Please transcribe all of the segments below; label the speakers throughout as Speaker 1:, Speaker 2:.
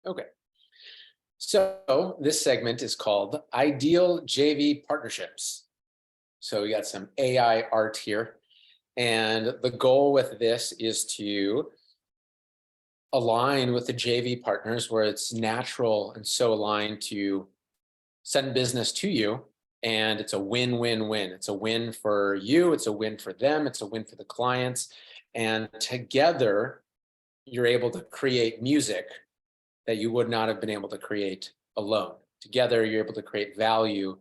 Speaker 1: Okay. So this segment is called Ideal JV Partnerships. So we got some AI art here. And the goal with this is to align with the JV partners where it's natural and so aligned to send business to you. And it's a win-win-win. It's a win for you. It's a win for them. It's a win for the clients. And together, you're able to create music that you would not have been able to create alone. Together, you're able to create value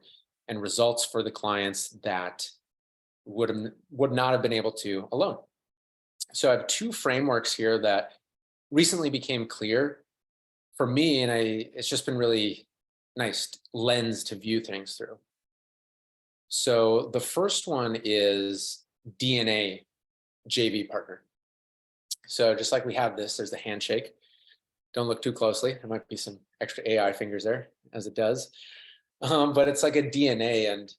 Speaker 1: and results for the clients that would not have been able to alone. So I have two frameworks here that recently became clear for me, and it's just been really nice lens to view things through. So the first one is DNA JV partner. So just like we have this, there's the handshake. Don't look too closely. There might be some extra AI fingers there, as it does. But it's like a DNA. And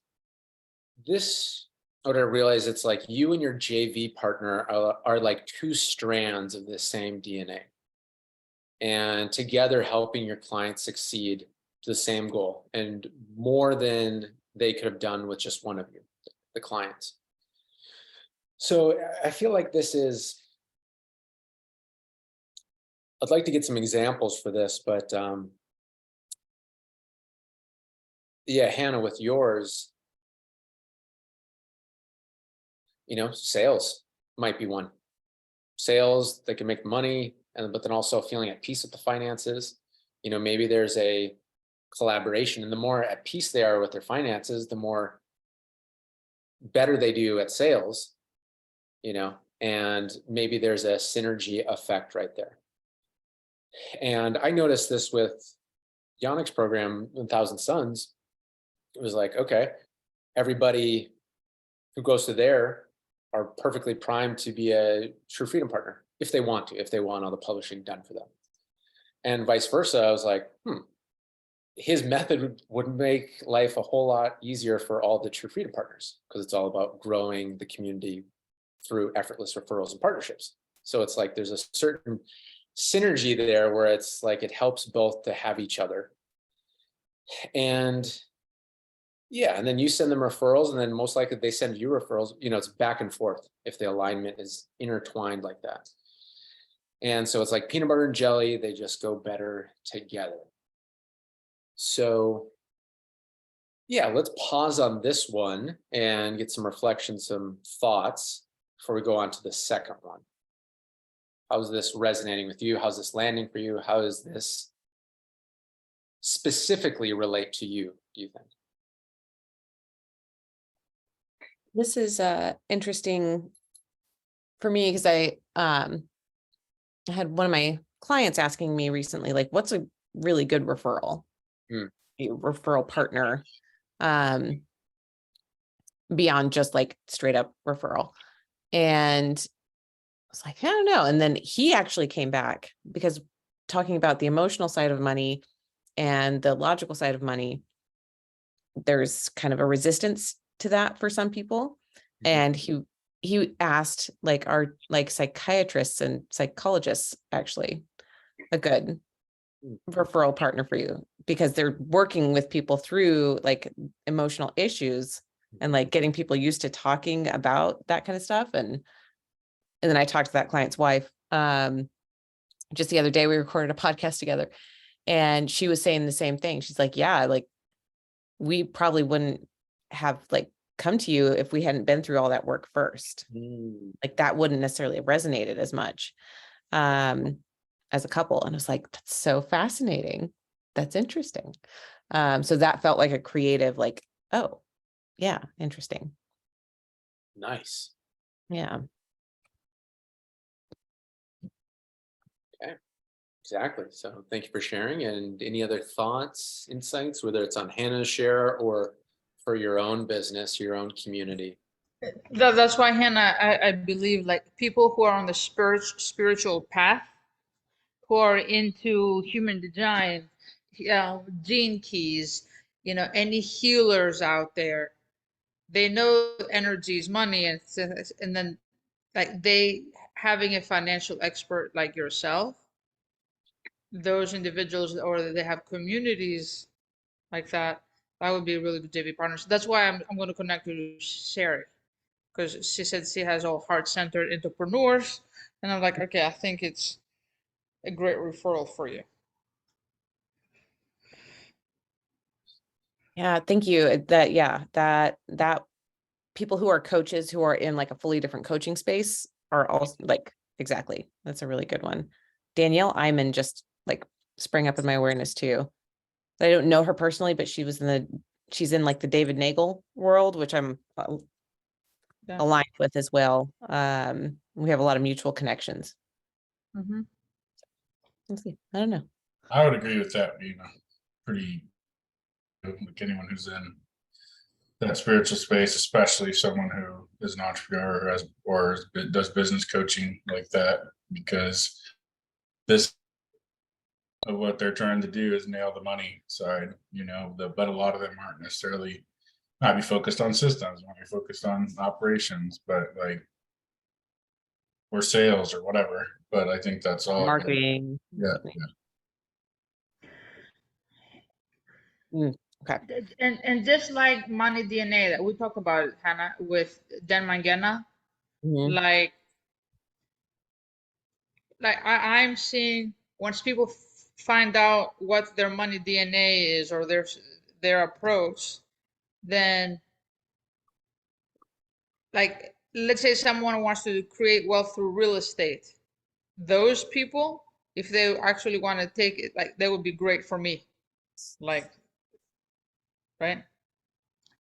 Speaker 1: this, what I realize, it's like you and your JV partner are like two strands of the same DNA. And together helping your client succeed to the same goal and more than they could have done with just one of you, the clients. So I feel like this is, I'd like to get some examples for this, but yeah, Hannah, with yours, sales might be one. Sales, they can make money, but then also feeling at peace with the finances. Maybe there's a collaboration, and the more at peace they are with their finances, the more better they do at sales, and maybe there's a synergy effect right there. And I noticed this with Yannick's program, 1,000 Sons. It was like, okay, everybody who goes to there are perfectly primed to be a True Freedom partner if they want all the publishing done for them. And vice versa, I was like, his method would make life a whole lot easier for all the True Freedom partners, because it's all about growing the community through effortless referrals and partnerships. So it's like there's a certain synergy there where it's like it helps both to have each other. And yeah, and then you send them referrals, and then most likely they send you referrals. It's back and forth if the alignment is intertwined like that. And so it's like peanut butter and jelly, they just go better together. So yeah, let's pause on this one and get some reflection, some thoughts before we go on to the second one. How's this resonating with you? How's this landing for you? How does this specifically relate to you, do you think?
Speaker 2: This is interesting for me because I had one of my clients asking me recently, like, what's a really good referral, a referral partner, beyond just like straight up referral. And I was like, I don't know. And then he actually came back, because talking about the emotional side of money and the logical side of money, there's kind of a resistance to that for some people. And he asked, like, are like psychiatrists and psychologists actually a good referral partner for you, because they're working with people through like emotional issues and like getting people used to talking about that kind of stuff. And then I talked to that client's wife just the other day. We recorded a podcast together, and she was saying the same thing. She's like, yeah, like we probably wouldn't have like come to you if we hadn't been through all that work first. Like that wouldn't necessarily have resonated as much as a couple. And I was like, that's so fascinating. That's interesting. So that felt like a creative, like, oh yeah, interesting.
Speaker 1: Nice.
Speaker 2: Yeah.
Speaker 1: Okay. Exactly. So thank you for sharing. And any other thoughts, insights, whether it's on Hannah's share or for your own business, your own community?
Speaker 3: That's why, Hannah, I believe like people who are on the spiritual path, who are into human design, gene keys, any healers out there, they know energy is money, and then like they having a financial expert like yourself those individuals or they have communities like that, that would be a really good JV partnership. That's why I'm going to connect to Sherry, because she said she has all heart-centered entrepreneurs, and I'm like, okay, I think it's a great referral for you.
Speaker 2: Yeah, thank you. That people who are coaches who are in like a fully different coaching space are also like, exactly. That's a really good one. Danielle Iman just like sprang up in my awareness too. I don't know her personally, but she's in like the David Nagel world, which I'm
Speaker 3: Yeah.
Speaker 2: aligned with as well. We have a lot of mutual connections.
Speaker 3: Mm-hmm.
Speaker 2: Let's see. I don't know.
Speaker 4: I would agree with that being a pretty, like anyone who's in that spiritual space, especially someone who is an entrepreneur or does business coaching like that, because this of what they're trying to do is nail the money side, but a lot of them aren't necessarily might be focused on systems, might be focused on operations, but like or sales or whatever. But I think that's all.
Speaker 2: Marketing.
Speaker 4: Yeah.
Speaker 2: Okay.
Speaker 3: And just like Money DNA that we talked about, Hannah, with Dan Mangena,
Speaker 2: Mhm.
Speaker 3: like I'm seeing once people find out what their money DNA is or their approach, then like let's say someone wants to create wealth through real estate. Those people, if they actually want to take it, like that would be great for me. Like, right?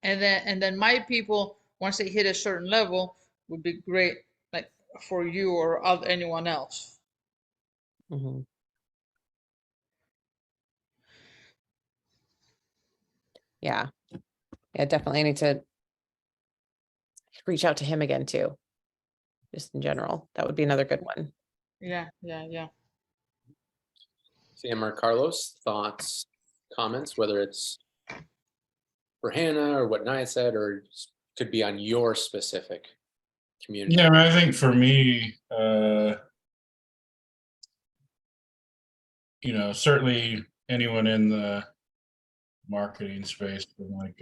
Speaker 3: And then my people, once they hit a certain level, would be great like for you or anyone else.
Speaker 2: Mhm. Yeah. Yeah, definitely. I need to reach out to him again too. Just in general. That would be another good one.
Speaker 3: Yeah.
Speaker 1: Sam or Carlos, thoughts, comments, whether it's for Hannah or what Nia said, or could be on your specific community.
Speaker 4: Yeah, I mean, I think for me, certainly anyone in the marketing space from like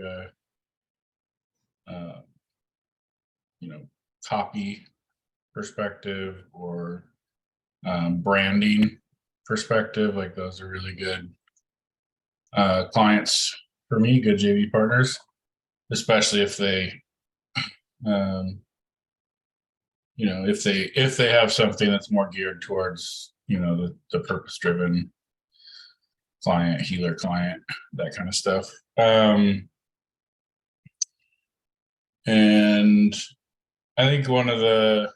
Speaker 4: copy perspective or branding perspective, like those are really good clients for me, good JV partners, especially if they if they have something that's more geared towards the purpose driven client, healer client, that kind of stuff. And I think one of the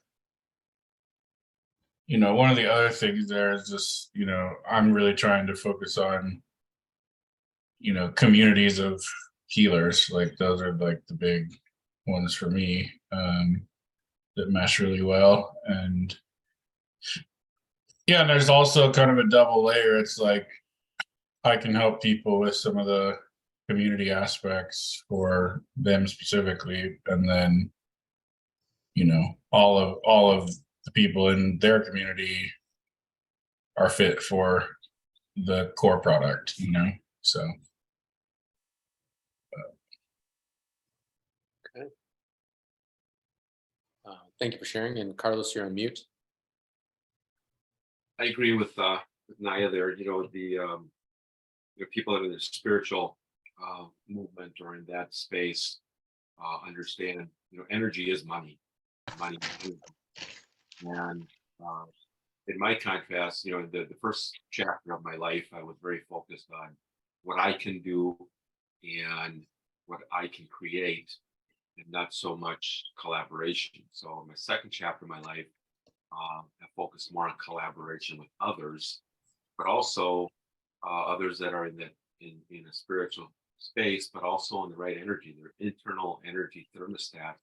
Speaker 4: other things there is just, I'm really trying to focus on, communities of healers. Like those are like the big ones for me, that mesh really well. And yeah, and there's also kind of a double layer. It's like I can help people with some of the community aspects for them specifically, and then all of the people in their community are fit for the core product, so.
Speaker 1: Okay. Thank you for sharing. And Carlos, you're on mute.
Speaker 5: I agree with Naya there. The people that are in the spiritual movement or in that space understand. Energy is money. Money is energy. And in my contrast, the first chapter of my life, I was very focused on what I can do and what I can create, and not so much collaboration. So in my second chapter of my life, I focus more on collaboration with others, but also others that are in a spiritual space, but also in the right energy. Their internal energy thermostat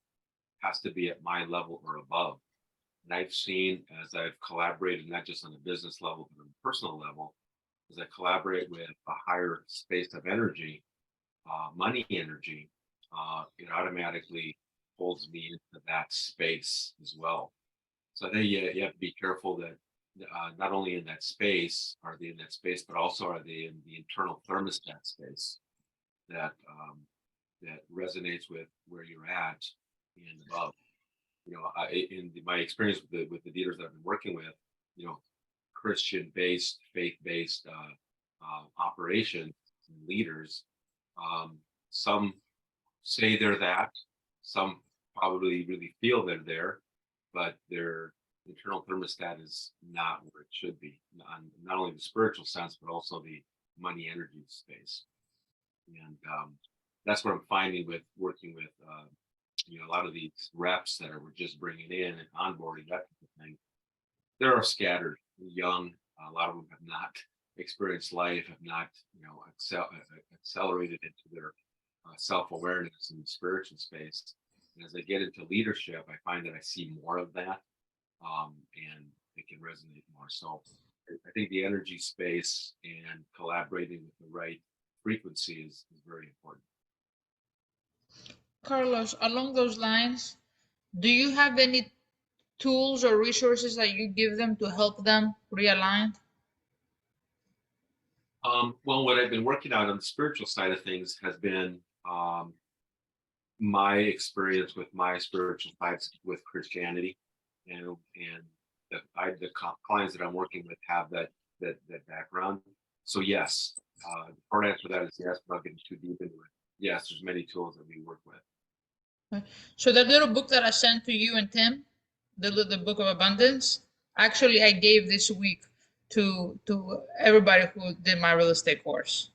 Speaker 5: has to be at my level or above. And I've seen, as I've collaborated, not just on a business level, but on a personal level, as I collaborate with a higher space of energy, money energy, it automatically holds me into that space as well. So I think you have to be careful that not only in that space, are they in that space, but also are they in the internal thermostat space that that resonates with where you're at and above. You know, my experience with the dealers that I've been working with, you know, Christian-based, faith-based operations and leaders, some say they're that, some probably really feel they're there, but their internal thermostat is not where it should be, not only the spiritual sense, but also the money energy space. And that's what I'm finding with working with you know, a lot of these reps that we're just bringing in and onboarding, that type of thing. They are scattered, young. A lot of them have not experienced life, have not, you know, accelerated into their self-awareness in the spiritual space. And as I get into leadership, I find that I see more of that, and it can resonate more. So I think the energy space and collaborating with the right frequency is very important.
Speaker 3: Carlos, along those lines, do you have any tools or resources that you give them to help them realign?
Speaker 5: Well, what I've been working on the spiritual side of things has been my experience with my spiritual sides with Christianity, and the clients that I'm working with have that background. So yes, the short answer to that is yes, but I'll get too deep into it. Yes, there's many tools that we work with.
Speaker 3: So that little book that I sent to you and Tim, the book of abundance, actually I gave this week to everybody who did my real estate course.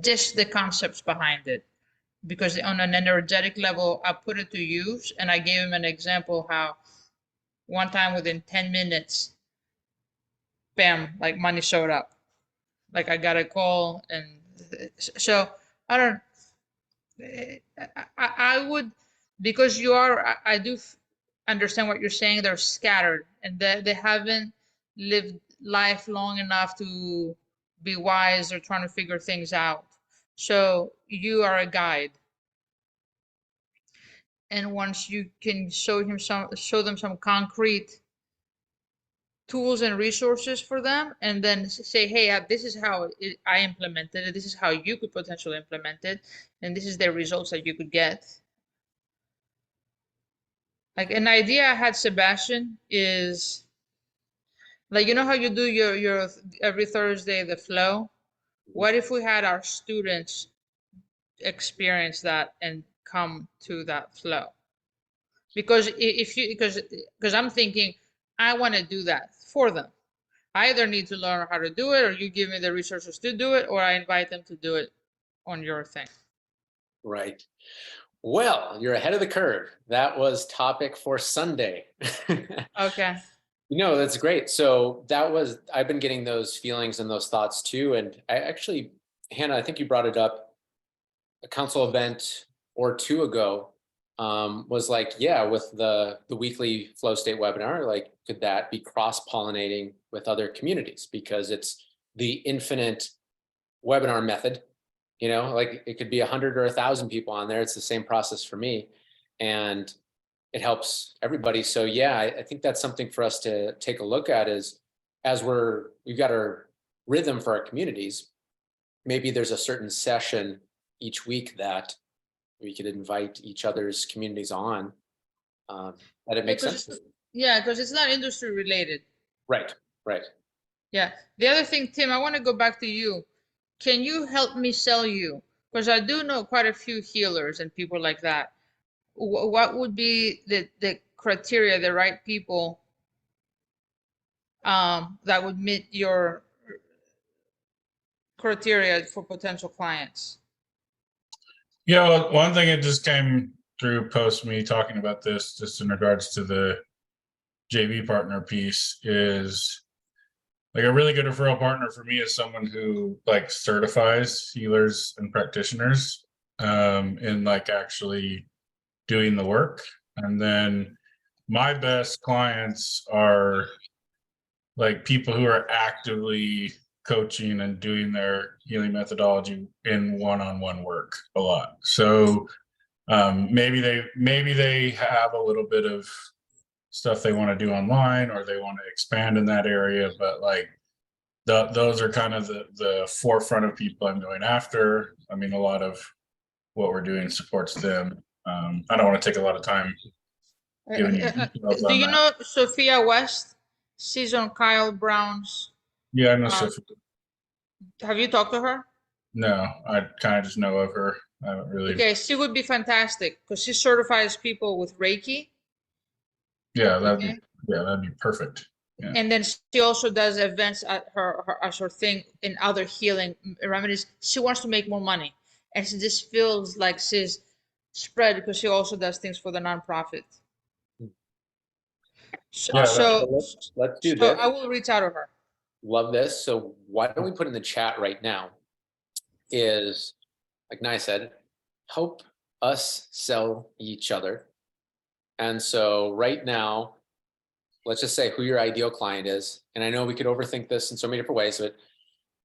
Speaker 3: Just the concepts behind it, because on an energetic level, I put it to use, and I gave him an example how one time within 10 minutes, bam, like money showed up. Like I got a call, and so I don't. I would, because I do understand what you're saying. They're scattered and they haven't lived life long enough to be wise. They're trying to figure things out. So you are a guide. And once you can show them some concrete tools and resources for them, and then say, hey, this is how I implemented it, this is how you could potentially implement it, and this is the results that you could get. Like an idea I had, Sebastian, is like, you know how you do your every Thursday the flow? What if we had our students experience that and come to that flow? Because because I'm thinking I want to do that for them. I either need to learn how to do it, or you give me the resources to do it, or I invite them to do it on your thing.
Speaker 1: Right. Well, you're ahead of the curve. That was topic for Sunday.
Speaker 3: Okay.
Speaker 1: You know, that's great. So I've been getting those feelings and those thoughts too. And I actually, Hannah, I think you brought it up, a council event or two ago, was like, yeah, with the weekly flow state webinar, like, could that be cross-pollinating with other communities? Because it's the infinite webinar method, you know, like it could be 100 or 1,000 people on there. It's the same process for me, and it helps everybody. So yeah, I think that's something for us to take a look at, is as we've got our rhythm for our communities, maybe there's a certain session each week that we could invite each other's communities on, that it makes sense.
Speaker 3: Yeah, because it's not industry related.
Speaker 1: Right, right.
Speaker 3: Yeah. The other thing, Tim, I want to go back to you. Can you help me sell you? Because I do know quite a few healers and people like that. What would be the criteria, the right people that would meet your criteria for potential clients?
Speaker 4: Yeah, well, one thing that just came through post me talking about this, just in regards to the JV partner piece, is like a really good referral partner for me is someone who like certifies healers and practitioners in like actually doing the work. And then my best clients are like people who are actively coaching and doing their healing methodology in one-on-one work a lot. So maybe they have a little bit of stuff they want to do online or they want to expand in that area. But like those are kind of the forefront of people I'm going after. I mean, a lot of what we're doing supports them. I don't want to take a lot of time giving you details
Speaker 3: Do
Speaker 4: on
Speaker 3: you
Speaker 4: that.
Speaker 3: know Sophia West? She's on Kyle Brown's.
Speaker 4: Yeah, I know.
Speaker 3: Um, have you talked to her?
Speaker 4: No, I kind of just know of her. I haven't really.
Speaker 3: Okay, she would be fantastic because she certifies people with Reiki.
Speaker 4: Yeah,
Speaker 3: Okay.
Speaker 4: that'd be perfect. Yeah.
Speaker 3: And then she also does events at as her thing in other healing remedies. She wants to make more money, and she just feels like she's spread because she also does things for the nonprofit. So,
Speaker 4: Yeah,
Speaker 3: so,
Speaker 1: Let's do
Speaker 3: so
Speaker 1: this.
Speaker 3: I will reach out to her.
Speaker 1: Love this. So why don't we put in the chat right now is, like Nai said, help us sell each other. And so right now, let's just say who your ideal client is. And I know we could overthink this in so many different ways, but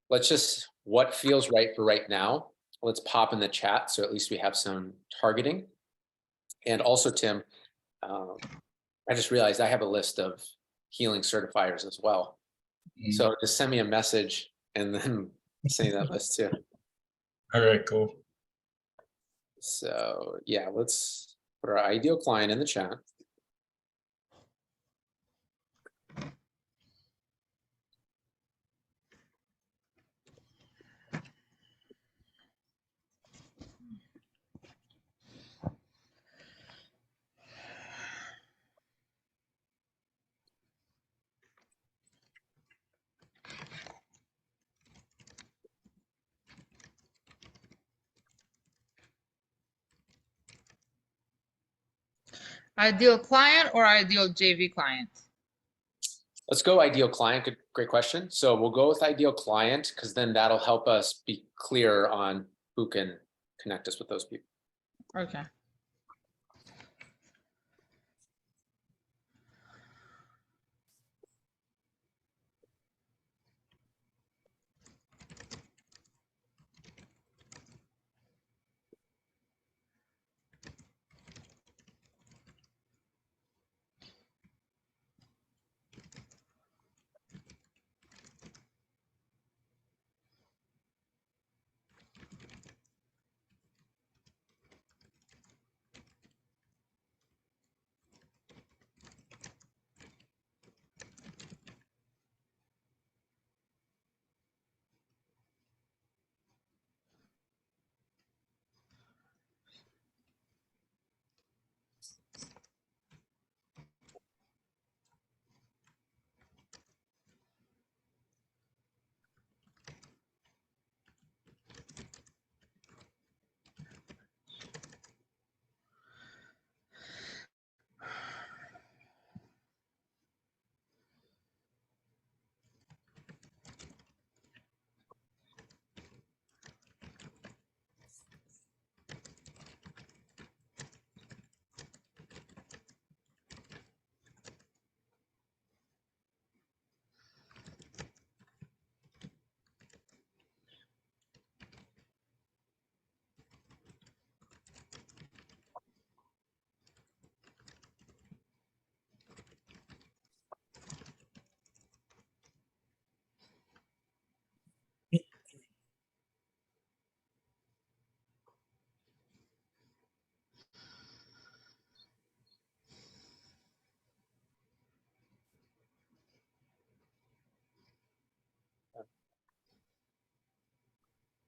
Speaker 1: let's just, what feels right for right now, let's pop in the chat. So at least we have some targeting. And also, Tim, I just realized I have a list of healing certifiers as well. So just send me a message and then send me that list too.
Speaker 4: All right, cool.
Speaker 1: So yeah, let's put our ideal client in the chat.
Speaker 3: Ideal client or ideal JV client?
Speaker 1: Let's go ideal client. Good, great question. So we'll go with ideal client because then that'll help us be clear on who can connect us with those people.
Speaker 3: Okay.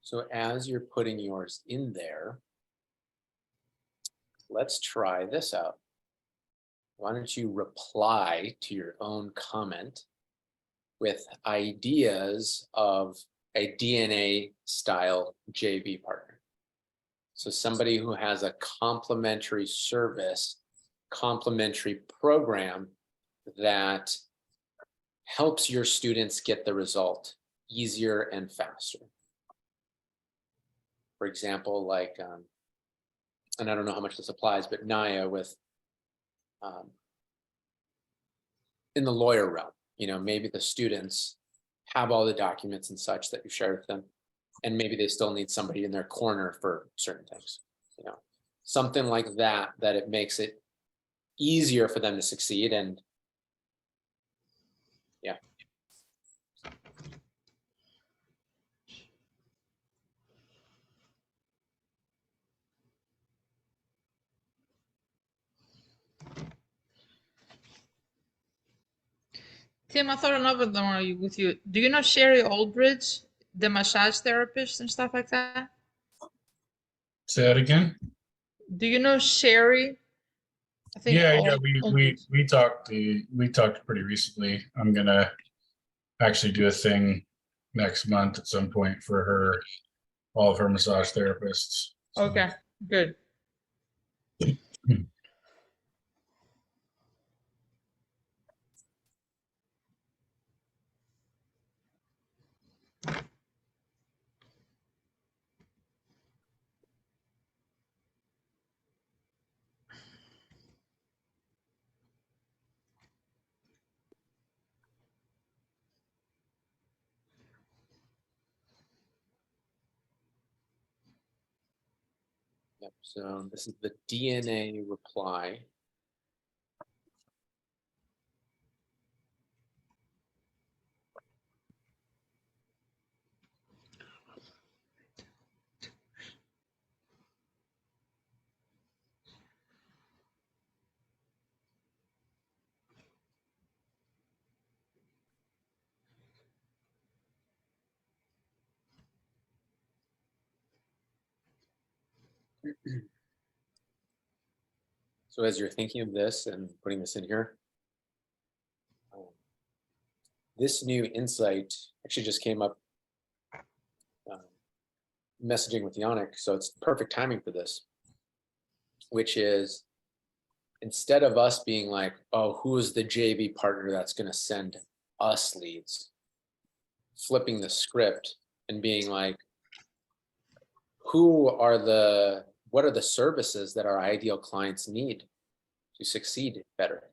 Speaker 1: So as you're putting yours in there, let's try this out. Why don't you reply to your own comment with ideas of a DNA style JV partner? So somebody who has a complementary service, complementary program that helps your students get the result easier and faster. For example, like, and I don't know how much this applies, but Naya with, in the lawyer realm, you know, maybe the students have all the documents and such that you share with them, and maybe they still need somebody in their corner for certain things, you know, something like that, that it makes it easier for them to succeed. And yeah.
Speaker 3: Tim, I thought another one with you. Do you know Sherry Oldbridge, the massage therapist and stuff like that?
Speaker 4: Say that again.
Speaker 3: Do you know Sherry? I think
Speaker 4: Yeah,
Speaker 3: Oldbridge.
Speaker 4: we talked pretty recently. I'm gonna actually do a thing next month at some point for her, all of her massage therapists. So,
Speaker 3: Okay, good.
Speaker 1: Yep. So this is the DNA reply. So as you're thinking of this and putting this in here, this new insight actually just came up messaging with Yannick. So it's perfect timing for this, which is instead of us being like, oh, who is the JV partner that's going to send us leads? Flipping the script and being like, what are the services that our ideal clients need to succeed better?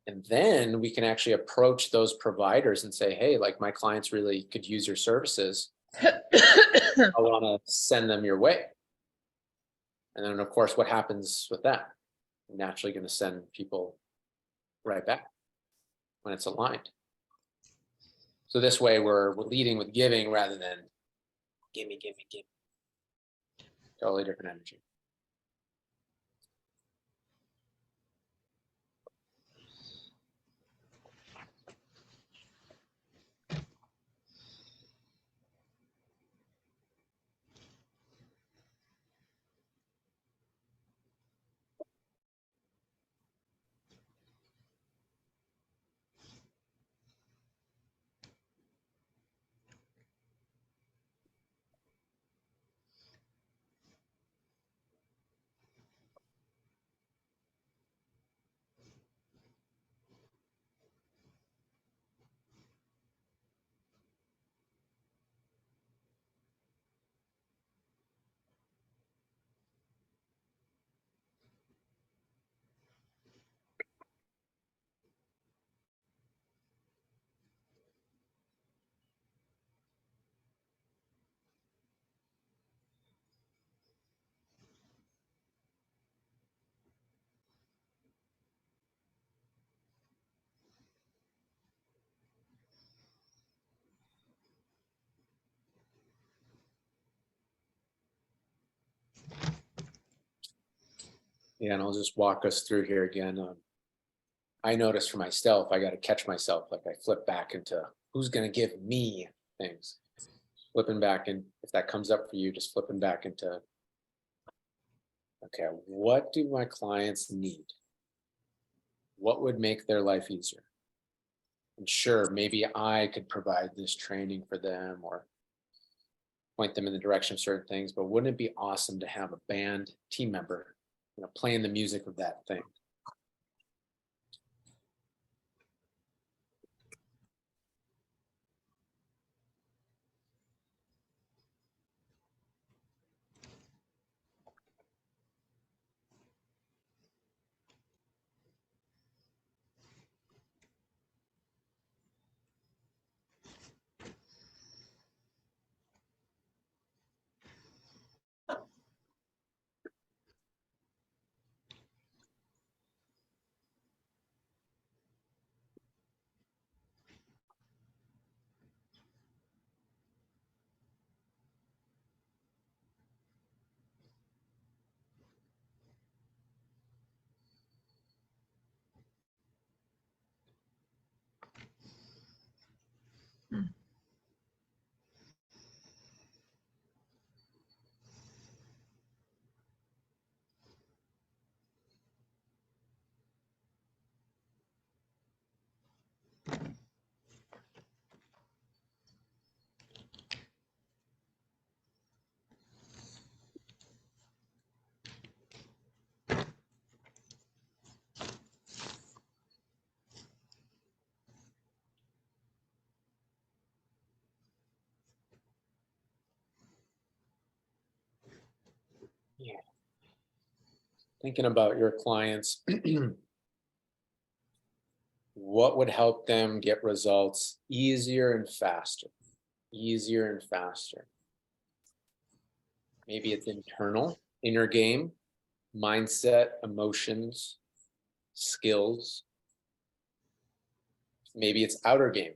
Speaker 1: And then we can actually approach those providers and say, hey, like my clients really could use your services. I want to send them your way. And then of course, what happens with that? I'm naturally going to send people right back when it's aligned. So this way we're leading with giving rather than give me. Totally different energy. Yeah, and I'll just walk us through here again. I noticed for myself, I got to catch myself. Like I flip back into who's going to give me things. Flipping back, and if that comes up for you, just flipping back into, okay, what do my clients need? What would make their life easier? And sure, maybe I could provide this training for them or point them in the direction of certain things, but wouldn't it be awesome to have a band team member, playing the music of that thing? Yeah. Thinking about your clients, what would help them get results easier and faster? Easier and faster. Maybe it's internal, inner game, mindset, emotions, skills. Maybe it's outer game,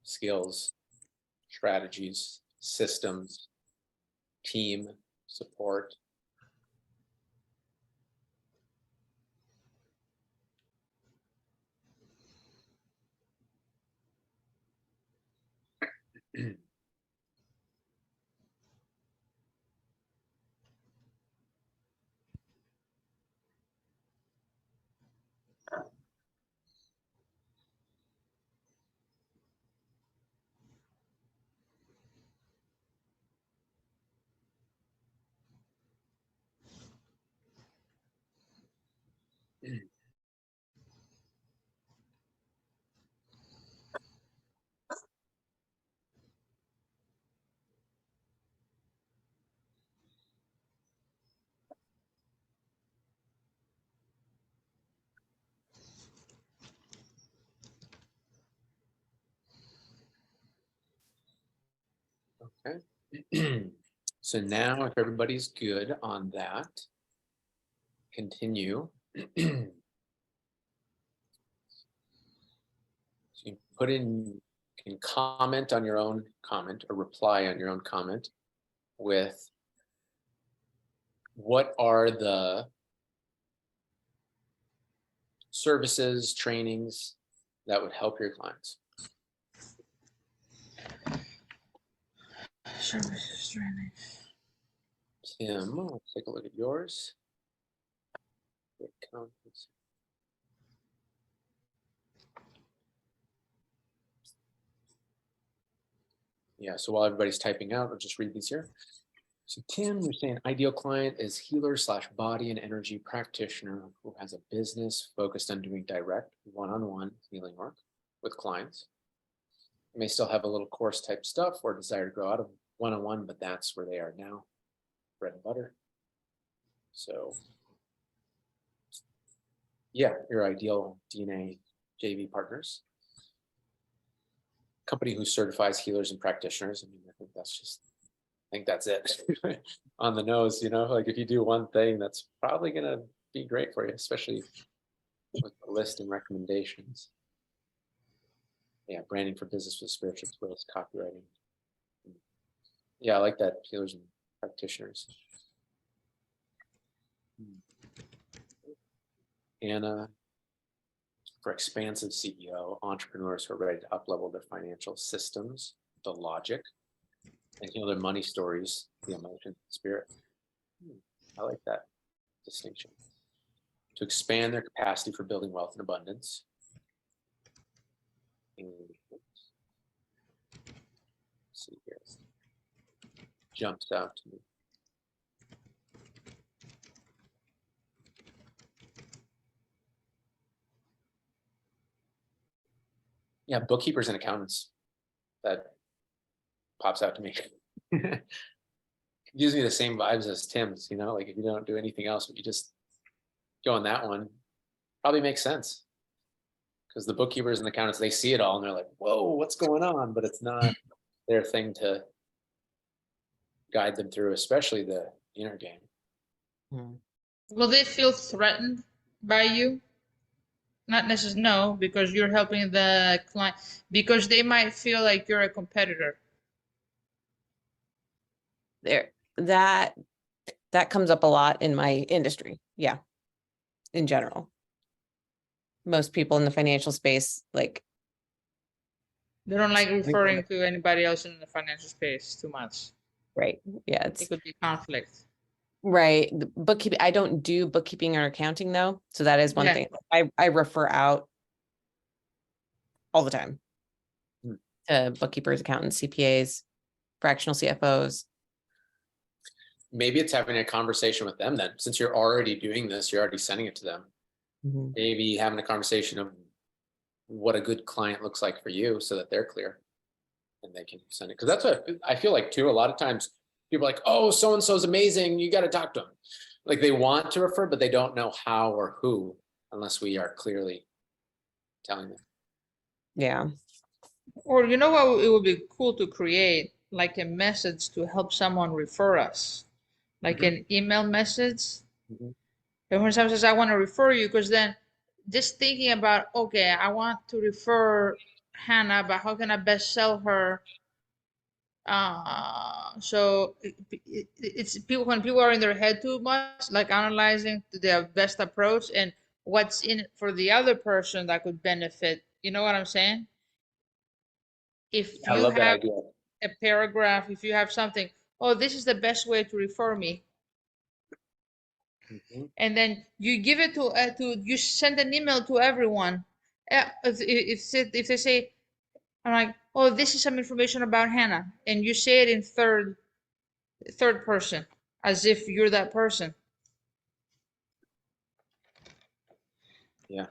Speaker 1: skills, strategies, systems, team, support. Okay. So now if everybody's good on that, continue. So you can comment on your own comment or reply on your own comment with what are the services, trainings that would help your clients.
Speaker 3: Services training.
Speaker 1: Tim, let's take a look at yours. Yeah, so while everybody's typing out, I'll just read these here. So Tim, you're saying ideal client is healer / body and energy practitioner who has a business focused on doing direct one-on-one healing work with clients. You may still have a little course type stuff or desire to grow out of one-on-one, but that's where they are now, bread and butter. So yeah, your ideal DNA JV partners. Company who certifies healers and practitioners. I mean, I think that's it on the nose, like if you do one thing, that's probably going to be great for you, especially with the list and recommendations. Yeah, branding for business with spiritual tools, copywriting. Yeah, I like that, healers and practitioners. Anna, for expansive CEO, entrepreneurs who are ready to uplevel their financial systems, the logic, and heal their money stories, the emotion, spirit. I like that distinction. To expand their capacity for building wealth and abundance. And let's see here. Jumps out to me. Yeah, bookkeepers and accountants. That pops out to me. Gives me the same vibes as Tim's, like if you don't do anything else, but you just go on that one, probably makes sense. Because the bookkeepers and accountants, they see it all and they're like, whoa, what's going on? But it's not their thing to guide them through, especially the inner game.
Speaker 3: Will they feel threatened by you? Not necessarily, no, because you're helping the client, because they might feel like you're a competitor.
Speaker 2: That comes up a lot in my industry. Yeah. In general. Most people in the financial space, like,
Speaker 3: They don't like
Speaker 1: think
Speaker 3: referring to anybody else in the financial space too much.
Speaker 2: Right. Yeah. It's
Speaker 3: It could be conflict.
Speaker 2: right. The bookkeeping. I don't do bookkeeping or accounting though. So that is one
Speaker 3: Yeah.
Speaker 2: thing I refer out all the time
Speaker 1: Hmm.
Speaker 2: to bookkeepers, accountants, CPAs, fractional CFOs.
Speaker 1: Maybe it's having a conversation with them then, since you're already doing this, you're already sending it to them.
Speaker 2: Mhm.
Speaker 1: Maybe having a conversation of what a good client looks like for you so that they're clear and they can send it. Because that's what I feel like too. A lot of times people are like, oh, so-and-so's amazing. You got to talk to them. Like they want to refer, but they don't know how or who unless we are clearly telling them.
Speaker 2: Yeah.
Speaker 3: Or you know what it would be cool to create like a message to help someone refer us, like
Speaker 1: Mhm.
Speaker 3: an email message.
Speaker 1: Mhm.
Speaker 3: And when someone says, I want to refer you, because then just thinking about, okay, I want to refer Hannah, but how can I best sell her? So it's people when people are in their head too much, like analyzing their best approach and what's in it for the other person that could benefit. You know what I'm saying? If
Speaker 1: I
Speaker 3: you
Speaker 1: love that
Speaker 3: have
Speaker 1: idea.
Speaker 3: a paragraph, if you have something, oh, this is the best way to refer me,
Speaker 1: Mhm.
Speaker 3: and then you give it to you send an email to everyone. If they say, I'm like, oh, this is some information about Hannah, and you say it in third person, as if you're that person.
Speaker 1: Yeah.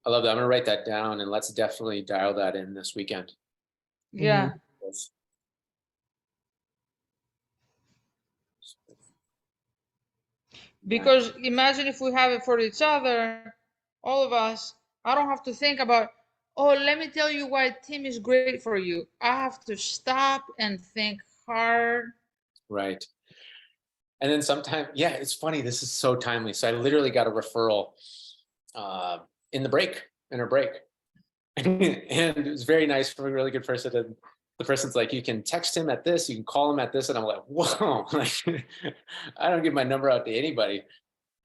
Speaker 1: I love that. I'm gonna write that down and let's definitely dial that in this weekend.
Speaker 3: Yeah.
Speaker 1: Yes.
Speaker 3: Because imagine if we have it for each other, all of us, I don't have to think about, oh, let me tell you why Tim is great for you. I have to stop and think hard.
Speaker 1: Right. And then sometimes, yeah, it's funny. This is so timely. So I literally got a referral in the break, in her break. And it was very nice from a really good person. And the person's like, you can text him at this, you can call him at this. And I'm like, whoa, like, I don't give my number out to anybody.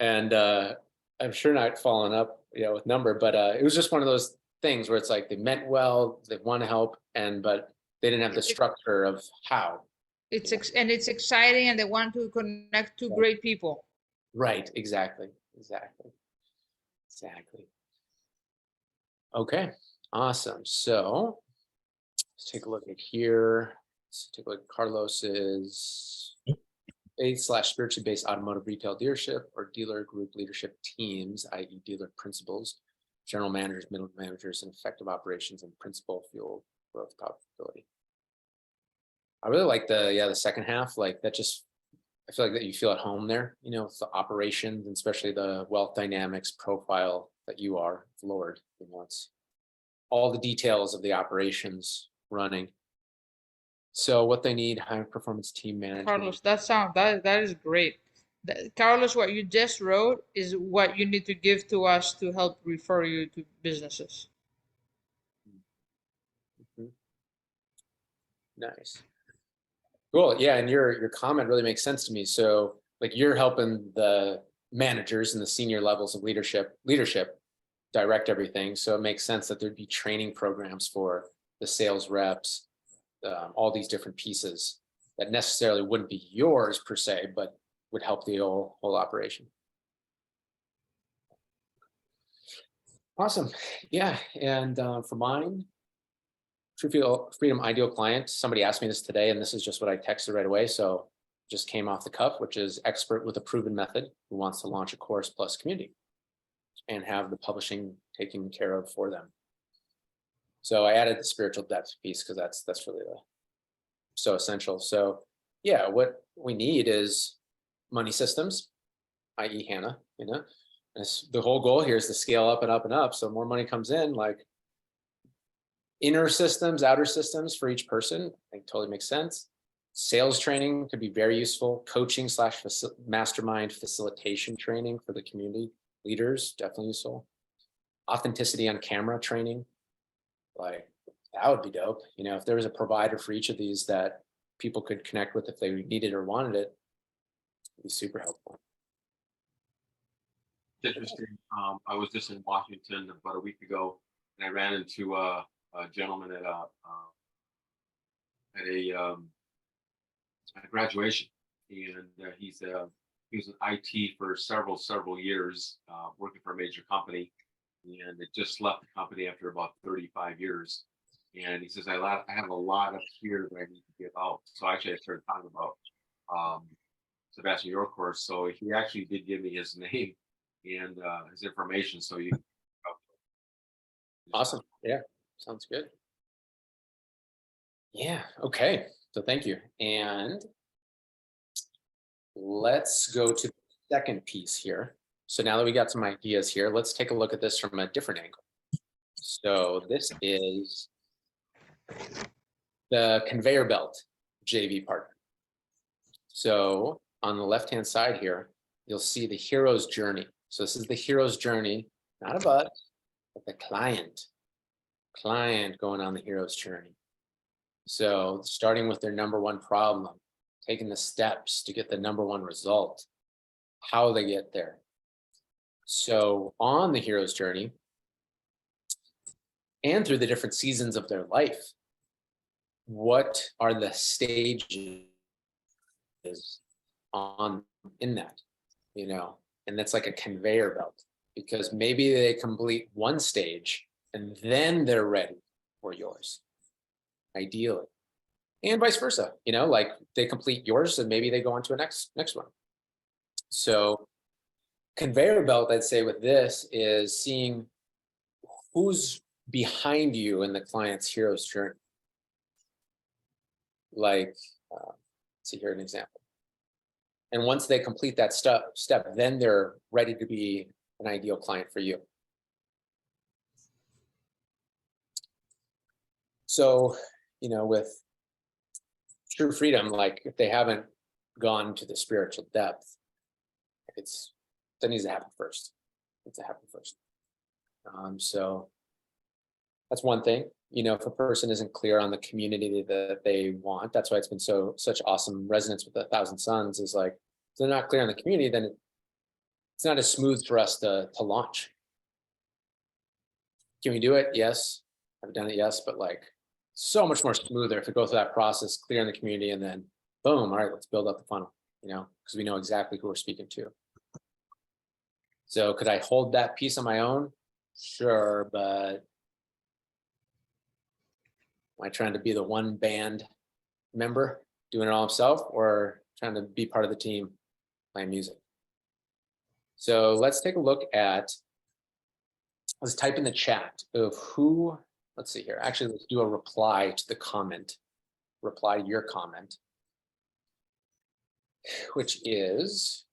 Speaker 1: And I'm sure not following up, with number, but it was just one of those things where it's like they meant well, they want to help, but they didn't have the structure of how.
Speaker 3: And it's exciting, and they want to connect to great people.
Speaker 1: Right, exactly. Okay, awesome. So let's take a look at here. Let's take a look at Carlos's faith/spiritually based automotive retail dealership or dealer group leadership teams, i.e. dealer principals, general managers, middle managers, and effective operations and principal fuel growth profitability. I really like the second half. Like that just, I feel like that you feel at home there, with the operations and especially the wealth dynamics profile that you are, Lord. It's all the details of the operations running. So what they need, high performance team management.
Speaker 3: Carlos, that is great. Carlos, what you just wrote is what you need to give to us to help refer you to businesses.
Speaker 1: Mhm. Nice. Cool. Yeah, and your comment really makes sense to me. So like you're helping the managers and the senior levels of leadership direct everything. So it makes sense that there'd be training programs for the sales reps, all these different pieces that necessarily wouldn't be yours per se, but would help the whole operation. Awesome. Yeah. And for mine, True Freedom Ideal Client, somebody asked me this today, and this is just what I texted right away. So just came off the cuff, which is expert with a proven method who wants to launch a course plus community and have the publishing taken care of for them. So I added the spiritual depth piece because that's really so essential. So yeah, what we need is money systems, i.e. Hannah, the whole goal here is to scale up and up and up. So more money comes in, like inner systems, outer systems for each person. I think totally makes sense. Sales training could be very useful. Coaching / mastermind facilitation training for the community leaders, definitely useful. Authenticity on camera training, like that would be dope. If there was a provider for each of these that people could connect with if they needed or wanted it, it'd be super helpful.
Speaker 5: It's interesting. I was just in Washington about a week ago, and I ran into a a gentleman at a graduation, and he was in IT for several years, working for a major company, and it just left the company after about 35 years. And he says, I have a lot up here that I need to give out. So actually, I started talking about Sebastian, your course. So he actually did give me his name and his information. So you.
Speaker 1: Awesome. Yeah, sounds good. Yeah, okay. So thank you. And let's go to the second piece here. So now that we got some ideas here, let's take a look at this from a different angle. So this is the conveyor belt JV partner. So on the left-hand side here, you'll see the hero's journey. So this is the hero's journey, not of us, but the client going on the hero's journey. So starting with their number one problem, taking the steps to get the number one result, how they get there. So on the hero's journey and through the different seasons of their life, what are the stages on in that, you know? And that's like a conveyor belt, because maybe they complete one stage and then they're ready for yours, ideally. And vice versa, you know, like they complete yours and maybe they go on to a next one. So conveyor belt, I'd say with this is seeing who's behind you in the client's hero's journey. Like, let's see here an example. And once they complete that step, then they're ready to be an ideal client for you. So, you know, with true freedom, like if they haven't gone to the spiritual depth, that needs to happen first. It needs to happen first. So that's one thing. You know, if a person isn't clear on the community that they want, that's why it's been such awesome resonance with 1,000 Suns, is like, if they're not clear on the community, then it's not as smooth for us to launch. Can we do it? Yes. I've done it, yes, but like so much more smoother if we go through that process, clear in the community, and then boom, all right, let's build up the funnel, you know, because we know exactly who we're speaking to. So could I hold that piece on my own? Sure, but am I trying to be the one band member doing it all himself, or trying to be part of the team playing music? So let's take a look at, let's type in the chat of who, let's see here. Actually, let's do a reply to the comment, reply to your comment, which is,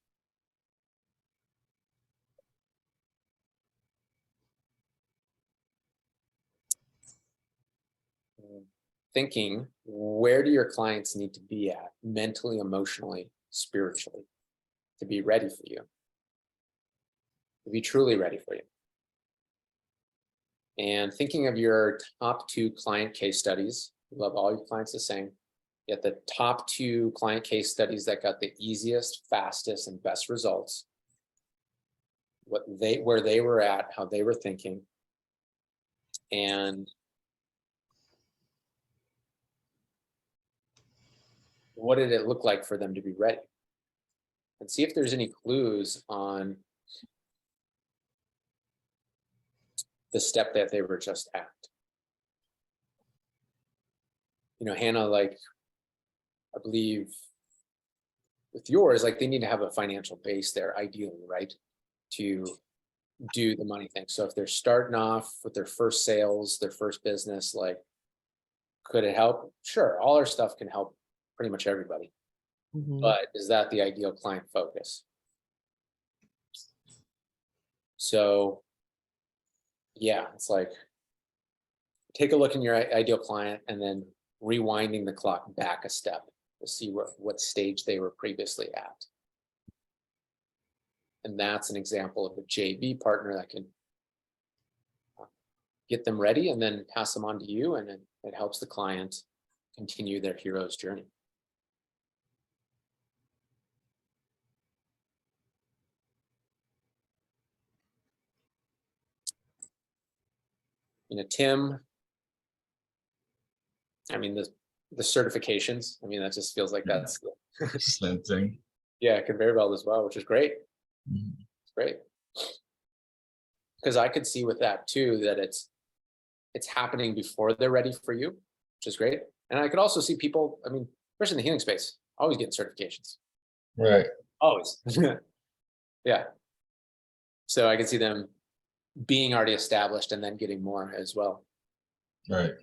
Speaker 1: thinking, where do your clients need to be at mentally, emotionally, spiritually to be ready for you, to be truly ready for you? And thinking of your top 2 client case studies. You love all your clients the same. Get the top 2 client case studies that got the easiest, fastest, and best results. Where they were at, how they were thinking, and what did it look like for them to be ready? And see if there's any clues on the step that they were just at. You know, Hannah, like, I believe with yours, like they need to have a financial base there, ideally, right? To do the money thing. So if they're starting off with their first sales, their first business, like, could it help? Sure, all our stuff can help pretty much everybody. But is that the ideal client focus? So yeah, it's like, take a look in your ideal client and then rewinding the clock back a step to see what stage they were previously at. And that's an example of a JV partner that can get them ready and then pass them on to you, and it helps the client continue their hero's journey. You know, Tim I mean, the certifications, I mean, that just feels like that's,
Speaker 4: Same thing.
Speaker 1: yeah, conveyor belt as well, which is great.
Speaker 4: Mhm.
Speaker 1: It's great. Because I could see with that too, that it's happening before they're ready for you, which is great. And I could also see people, I mean, especially in the healing space, always getting certifications.
Speaker 4: Right.
Speaker 1: Always. Yeah. So I can see them being already established and then getting more as well.
Speaker 4: Right.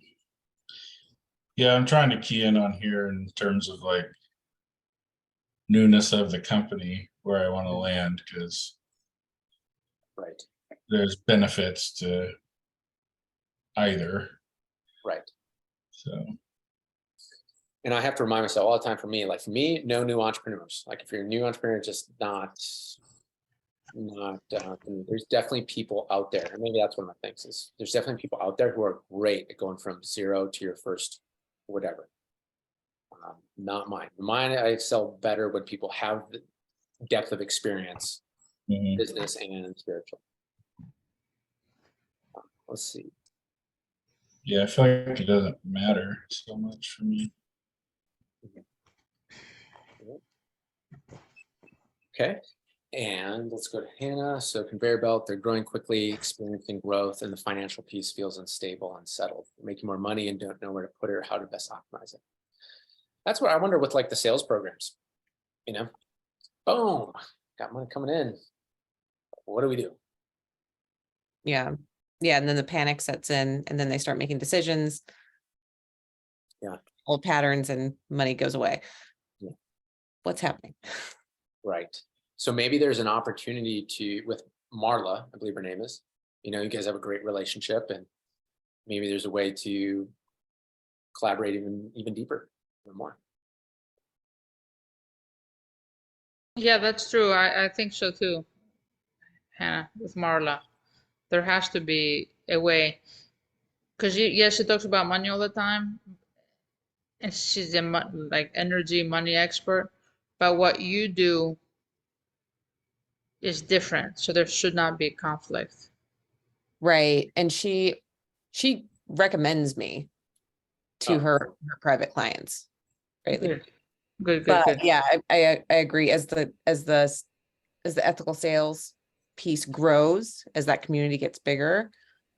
Speaker 4: Yeah, I'm trying to key in on here in terms of like newness of the company where I want to land, because
Speaker 1: Right.
Speaker 4: there's benefits to either.
Speaker 1: Right.
Speaker 4: So
Speaker 1: And I have to remind myself all the time, for me, like for me, no new entrepreneurs. Like if you're a new entrepreneur, just not, there's definitely people out there. And maybe that's one of my things is there's definitely people out there who are great at going from 0 to your first whatever. Not mine. Mine, I excel better when people have the depth of experience,
Speaker 4: mhm.
Speaker 1: business and spiritual. Let's see.
Speaker 4: Yeah, I feel like it doesn't matter so much for me.
Speaker 1: Okay. And let's go to Hannah. So conveyor belt, they're growing quickly, experiencing growth, and the financial piece feels unstable, unsettled, making more money and don't know where to put it or how to best optimize it. That's what I wonder with like the sales programs, you know, boom, got money coming in. What do we do?
Speaker 2: Yeah. Yeah. And then the panic sets in and then they start making decisions.
Speaker 1: Yeah.
Speaker 2: Old patterns and money goes away.
Speaker 1: Yeah.
Speaker 2: What's happening?
Speaker 1: Right. So maybe there's an opportunity to, with Marla, I believe her name is, you know, you guys have a great relationship and maybe there's a way to collaborate even deeper or more.
Speaker 3: Yeah, that's true. I think so too, Hannah, with Marla. There has to be a way. Because yes, she talks about money all the time, and she's a like energy money expert. But what you do is different, so there should not be conflict.
Speaker 2: Right. And she recommends me to
Speaker 1: Oh.
Speaker 2: her private clients. Right.
Speaker 3: Good, good, good,
Speaker 2: But
Speaker 3: good.
Speaker 2: yeah, I agree. As the ethical sales piece grows, as that community gets bigger,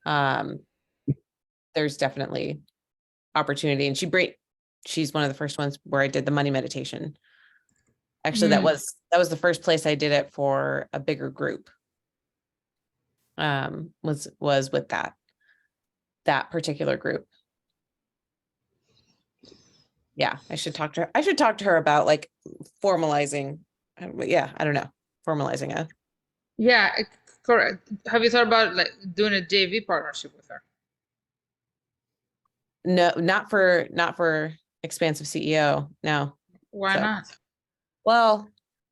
Speaker 2: there's definitely opportunity. And she's one of the first ones where I did the money meditation. Actually, that was the first place I did it for a bigger group. Was with that particular group. Yeah, I should talk to her. I should talk to her about like formalizing. Yeah, I don't know, formalizing it.
Speaker 3: Yeah, correct. Have you thought about like doing a JV partnership with her?
Speaker 2: No, not for expansive CEO. No.
Speaker 3: Why
Speaker 2: So,
Speaker 3: not?
Speaker 2: well,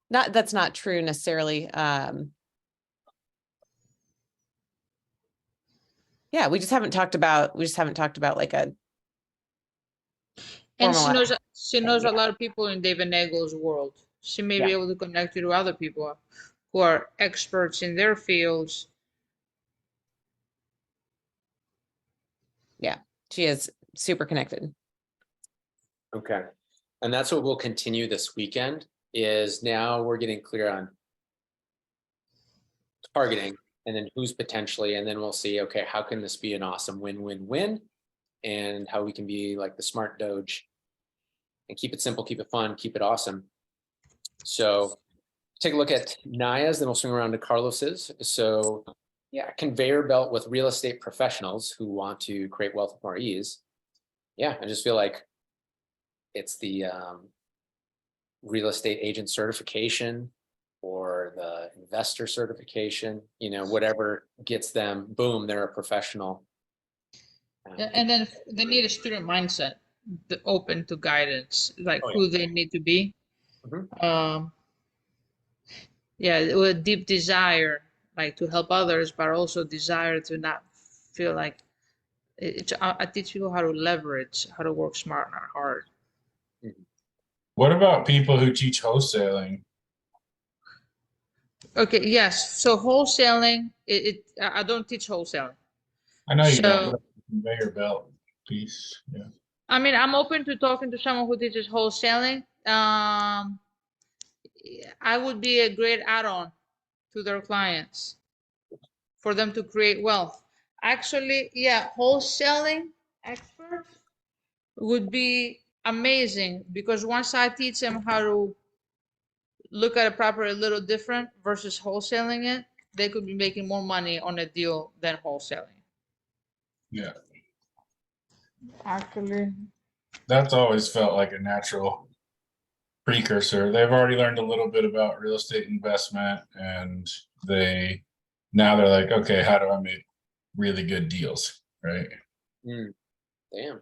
Speaker 2: that's not true necessarily. Yeah, we just haven't talked about like a
Speaker 3: And she
Speaker 2: formalized
Speaker 3: knows
Speaker 2: yeah.
Speaker 3: a lot of people in David Nagel's world. She may be
Speaker 2: Yeah.
Speaker 3: able to connect you to other people who are experts in their fields.
Speaker 2: Yeah, she is super connected.
Speaker 1: Okay. And that's what we'll continue this weekend is now we're getting clear on targeting and then who's potentially, and then we'll see, okay, how can this be an awesome win-win-win and how we can be like the smart Doge and keep it simple, keep it fun, keep it awesome. So take a look at Naya's, then we'll swing around to Carlos's. So yeah, conveyor belt with real estate professionals who want to create wealth with more ease. Yeah, I just feel like it's the real estate agent certification or the investor certification, you know, whatever gets them, boom, they're a professional.
Speaker 3: And then they need a student mindset, open to guidance, like
Speaker 1: Oh, yeah.
Speaker 3: who they need to be.
Speaker 1: Mhm.
Speaker 3: Yeah, with a deep desire, like to help others, but also desire to not feel like I teach people how to leverage, how to work smart, not hard.
Speaker 4: What about people who teach wholesaling?
Speaker 3: Okay, yes. So wholesaling, I don't teach wholesaling.
Speaker 4: I know you don't,
Speaker 3: So
Speaker 4: but conveyor belt piece. Yeah.
Speaker 3: I mean, I'm open to talking to someone who teaches wholesaling. I would be a great add-on to their clients for them to create wealth. Actually, yeah, wholesaling experts would be amazing because once I teach them how to look at a property a little different versus wholesaling it, they could be making more money on a deal than wholesaling.
Speaker 4: Yeah,
Speaker 3: Actually,
Speaker 4: that's always felt like a natural precursor. They've already learned a little bit about real estate investment, and now they're like, okay, how do I make really good deals, right?
Speaker 1: Damn.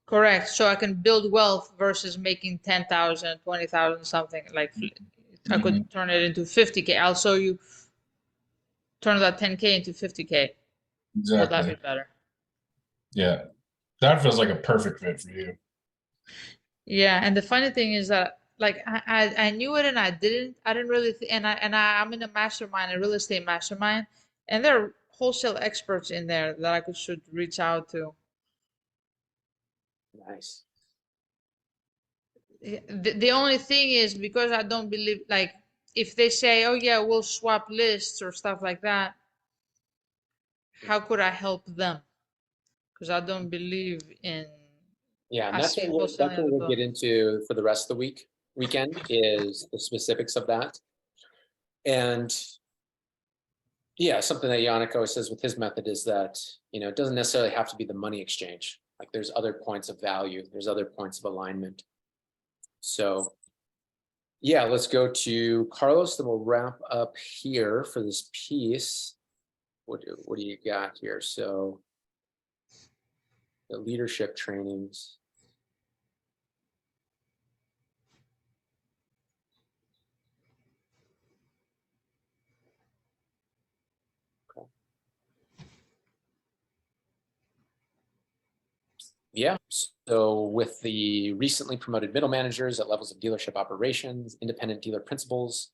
Speaker 3: correct. So I can build wealth versus making 10,000, 20,000, something like I
Speaker 4: Mhm.
Speaker 3: could turn it into 50K. I'll show you turn that 10K into 50K. Will that be
Speaker 4: Exactly.
Speaker 3: better?
Speaker 4: Yeah, that feels like a perfect fit for you.
Speaker 3: Yeah, and the funny thing is that like I knew it and I didn't really I'm in a mastermind, a real estate mastermind, and there are wholesale experts in there that I could should reach out to.
Speaker 1: Nice.
Speaker 3: The only thing is because I don't believe like if they say, oh yeah, we'll swap lists or stuff like that, how could I help them? Because I don't believe in
Speaker 1: Yeah, and
Speaker 3: I
Speaker 1: that's
Speaker 3: see
Speaker 1: that's
Speaker 3: wholesaling
Speaker 1: what
Speaker 3: as a
Speaker 1: we'll
Speaker 3: book.
Speaker 1: get into for the rest of the weekend is the specifics of that. And yeah, something that Yannick always says with his method is that, it doesn't necessarily have to be the money exchange. Like there's other points of value, there's other points of alignment. So yeah, let's go to Carlos, then we'll wrap up here for this piece. What do you got here? So the leadership trainings. Okay. Yeah, so with the recently promoted middle managers at levels of dealership operations, independent dealer principals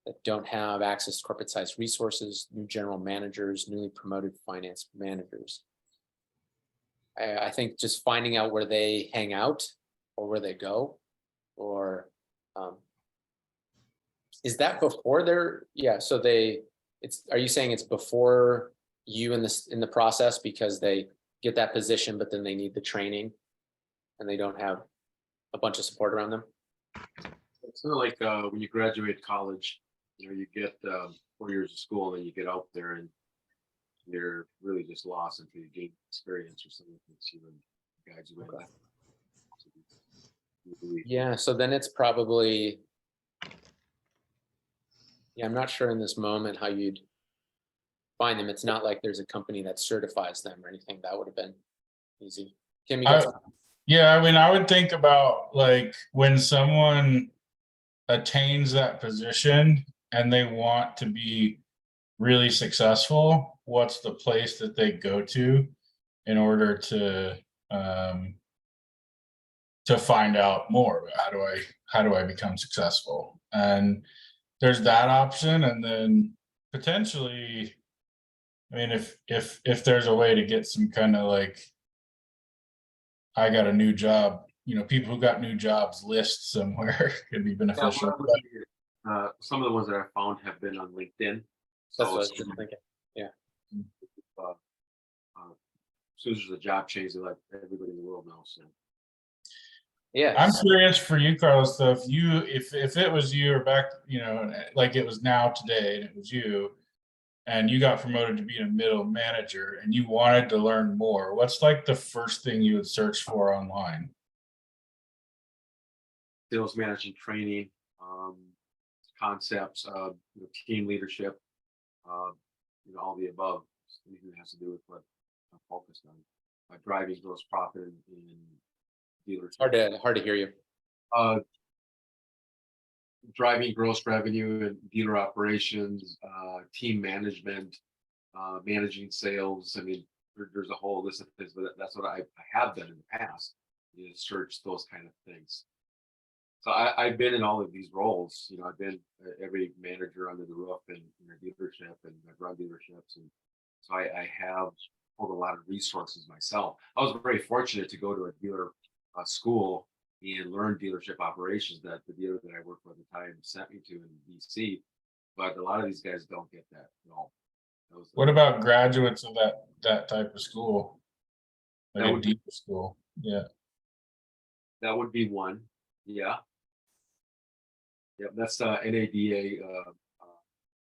Speaker 1: that don't have access to corporate sized resources, new general managers, newly promoted finance managers. I think just finding out where they hang out or where they go, or is that before they're, yeah, so are you saying it's before you in the process because they get that position, but then they need the training and they don't have a bunch of support around them?
Speaker 5: It's sort of like when you graduate college, you get 4 years of school, and then you get out there and you're really just lost until you gain experience or something that's even guides you in.
Speaker 1: Okay.
Speaker 5: Really,
Speaker 1: Yeah, so then it's probably, yeah, I'm not sure in this moment how you'd find them. It's not like there's a company that certifies them or anything. That would have been easy. Kim, you got
Speaker 4: I, yeah, I mean, I would think about like when someone attains that position and they want to be really successful, what's the place that they go to in order to find out more about how do I become successful? And there's that option, and then potentially, I mean, if there's a way to get some kind of like, I got a new job, people who got new jobs list somewhere could be
Speaker 5: yeah,
Speaker 4: beneficial.
Speaker 5: some of the ones that I found have been on LinkedIn.
Speaker 1: That's
Speaker 5: So
Speaker 1: what I was just thinking. Yeah.
Speaker 5: uh, as soon as there's a job change, they let everybody in the world know. So
Speaker 1: Yeah.
Speaker 4: I'm curious for you, Carlos, though, if it was you or back, like it was now today and it was you and you got promoted to be a middle manager and you wanted to learn more, what's like the first thing you would search for online?
Speaker 5: sales management training, concepts, team leadership, all the above. Anything that has to do with what I'm focused on. Driving gross profit in dealers.
Speaker 1: Hard to hear you.
Speaker 5: Driving gross revenue and dealer operations, team management, managing sales. I mean, there's a whole list of things, but that's what I have done in the past. Search those kind of things. So I've been in all of these roles. I've been every manager under the roof in a dealership, and I've run dealerships, and so I have pulled a lot of resources myself. I was very fortunate to go to a dealer school and learn dealership operations that the dealer that I worked for at the time sent me to in DC. But a lot of these guys don't get that at all.
Speaker 4: What about graduates of that type of school?
Speaker 5: That
Speaker 4: Like a
Speaker 5: would-
Speaker 4: deep school, yeah.
Speaker 5: That would be one. Yeah. Yep, that's NADA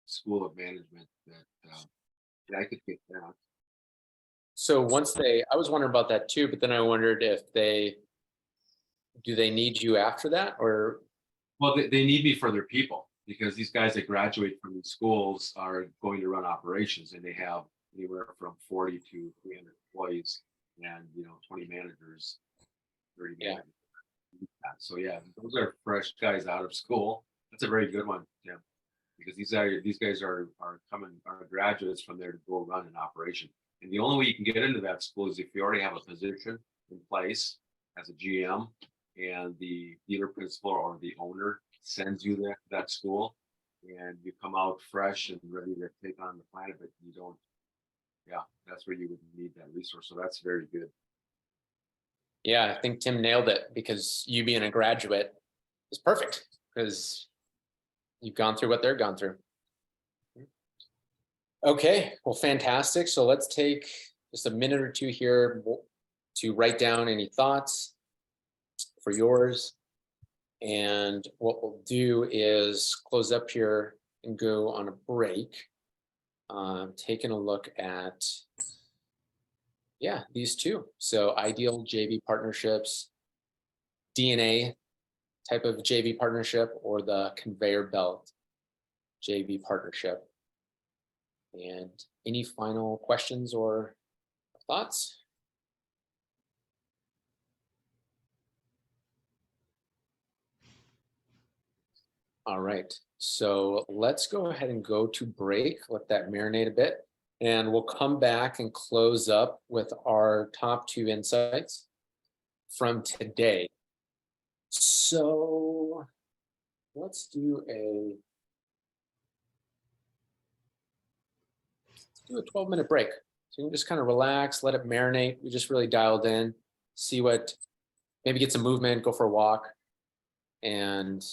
Speaker 5: School of Management that yeah, I could get that.
Speaker 1: So once I was wondering about that too, but then I wondered if do they need you after that, or?
Speaker 5: Well, they need me for their people, because these guys that graduate from these schools are going to run operations, and they have anywhere from 40 to 300 employees, and 20 managers, 30
Speaker 1: Yeah.
Speaker 5: managers. So yeah, those are fresh guys out of school. That's a very good one, Tim, because these guys are graduates from there to go run an operation. And the only way you can get into that school is if you already have a position in place as a GM, and the dealer principal or the owner sends you there to that school, and you come out fresh and ready to take on the planet, but you don't. Yeah, that's where you would need that resource. So that's very good.
Speaker 1: Yeah, I think Tim nailed it, because you being a graduate is perfect, because you've gone through what they're gone through. Okay, well, fantastic. So let's take just a minute or two here to write down any thoughts for yours. And what we'll do is close up here and go on a break. Taking a look at, yeah, these two. So ideal JV partnerships, DNA type of JV partnership, or the conveyor belt JV partnership. And any final questions or thoughts? All right, so let's go ahead and go to break, let that marinate a bit, and we'll come back and close up with our top 2 insights from today. So let's do a 12-minute break. So you can just kind of relax, let it marinate. We just really dialed in, see what, maybe get some movement, go for a walk, and